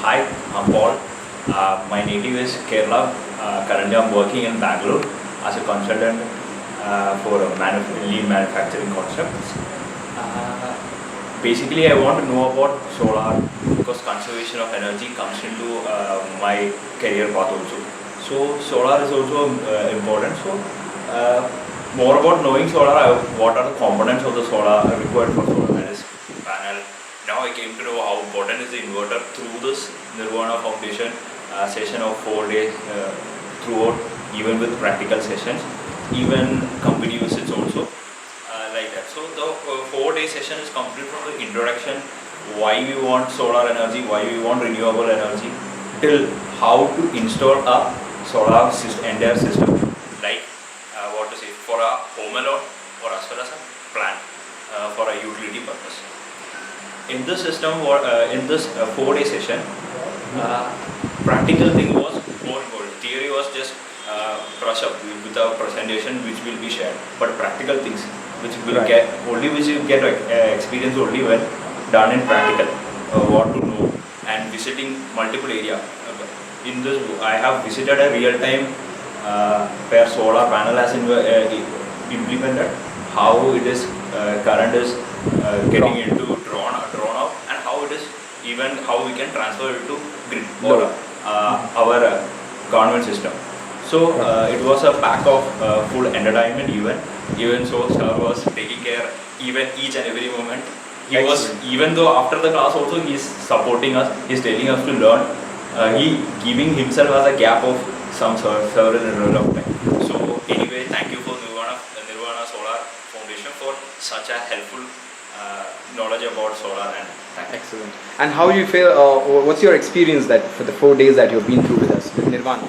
Hi, I'm Paul. My native is Kerala. Currently, I'm working in Bangalore as a consultant for a lean manufacturing concepts. Basically, I want to know about solar because conservation of energy comes into my career path also. So, solar is also important. So, more about knowing solar, what are the components of the solar required for solar, that is panel. Now I came to know how important is the inverter through this Nirvana Foundation session of 4 days throughout, even with practical sessions, even company visits also like that. So the 4 day session is complete from the introduction, why we want solar energy, why we want renewable energy, till how to install a solar entire system, like what to say, for a home alone or as well as a plant for a utility purpose. In this system, in this 4 day session, practical thing was more important. Theory was just brush up with a presentation which will be shared, but practical things which will get only which you get experience only when done in practical. What to know and visiting multiple area. In this, I have visited a real time where solar panel has implemented, how it is current is getting into drawn out, and how it is even how we can transfer it to grid or our government system. So it was a pack of full entertainment event. Even so, sir was taking care even each and every moment. He was, even though after the class also he is supporting us, he is telling us to learn. He giving himself as a gap of some several of time. So anyway, thank you for Nirvana Solar Foundation for such a helpful knowledge about solar and thank you. Excellent. And how do you feel? What's your experience that for the 4 days that you've been through with us with Nirvana?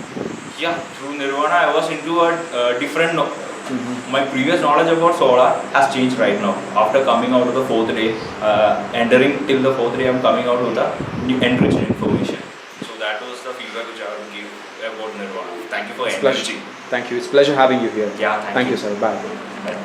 Yeah, through Nirvana I was into a different. My previous knowledge about solar has changed right now. After coming out of the 4th day, entering till the 4th day, I'm coming out with the new enriched information. So that was the feedback which I would give about Nirvana. Thank you for encouraging. Thank you. It's a pleasure having you here. Yeah, thank you. Thank you, sir. Bye. Bye.